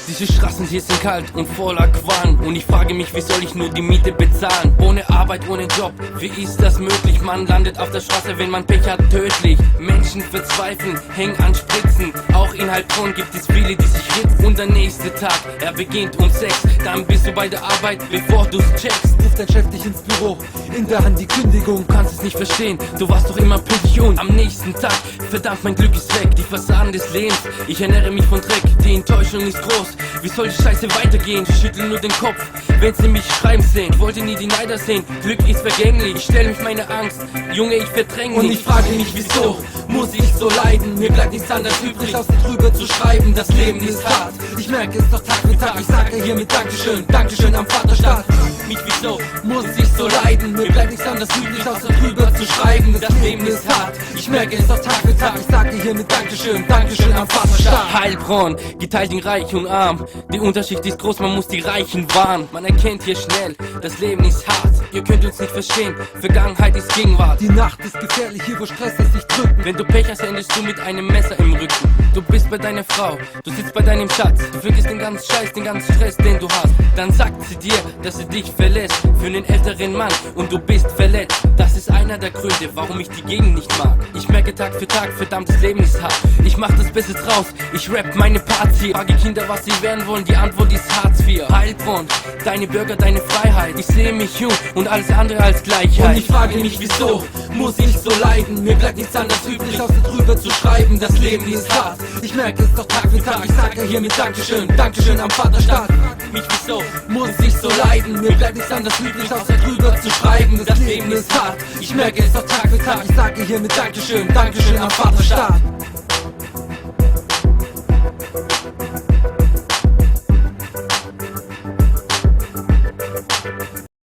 Diese Straßen hier sind kalt und voller Qualm. Und ich frage mich, wie soll ich nur die Miete bezahlen? Ohne Arbeit, ohne Job, wie ist das möglich? Man landet auf der Straße, wenn man Pech hat, tödlich. Menschen verzweifeln, hängen an Spritzen. Auch in Heilbronn gibt es viele, die sich ritzen. Und der nächste Tag, er beginnt um 6. Dann bist du bei der Arbeit, bevor du's checkst. Ruft dein Chef dich ins Büro, in der Hand die Kündigung. Du kannst es nicht verstehen, du warst doch immer pünktlich. Und am nächsten Tag, verdammt, mein Glück ist weg. Die Fassaden des Lebens, ich ernähre mich von Dreck. Die Enttäuschung ist groß, wie soll die Scheiße weitergehen? Ich schüttel nur den Kopf, wenn sie mich schreiben sehen. Ich wollte nie die Neider sehen, Glück ist vergänglich. Ich stell mich meine Angst, Junge, ich verdränge. Und ich frage mich, wieso muss ich so leiden? Mir bleibt nichts anderes übrig, außer drüber zu schreiben. Das Leben ist hart, ich merke es doch Tag für Tag. Ich sage hiermit Dankeschön, Dankeschön am Vaterstaat. Mich wieso muss ich so leiden? Mir bleibt nichts anderes übrig, außer drüber zu schreiben. Das Leben ist hart, ich merke es doch Tag für Tag. Ich sage hiermit Dankeschön, Dankeschön am Vaterstaat. Heilbronn, geteilt in Reich und Arm. Die Unterschicht ist groß, man muss die Reichen warnen. Man erkennt hier schnell, das Leben ist hart. Ihr könnt uns nicht verstehen, Vergangenheit ist Gegenwart. Die Nacht ist gefährlich, hier wo Stress es sich drückt. Wenn du Pech hast, endest du mit einem Messer im Rücken. Du bist bei deiner Frau, du sitzt bei deinem Schatz. Du vergisst den ganzen Scheiß, den ganzen Stress, den du hast. Dann sagt sie dir, dass sie dich verlässt für einen älteren Mann und du bist verletzt. Das ist einer der Gründe, warum ich die Gegend nicht mag. Ich merke Tag für Tag, verdammt, das Leben ist hart. Ich mach das Beste draus, ich rap meine Parts hier. Frage Kinder, was sie werden wollen, die Antwort ist Hartz IV. Heilbronn, deine Bürger, deine Freiheit. Ich sehe mich jung und alles andere als Gleichheit. Und ich frage mich, wieso muss ich so leiden? Mir bleibt nichts anderes übrig, außer drüber zu schreiben. Das Leben ist hart, ich merke es doch Tag für Tag. Ich sage hiermit Dankeschön, Dankeschön am Vaterstaat. Mich wieso muss ich so leiden? Mir bleibt nichts anderes übrig, außer drüber zu schreiben. Das Leben ist hart, ich merke es doch Tag für Tag. Ich sage hiermit Dankeschön, Dankeschön am Vaterstaat.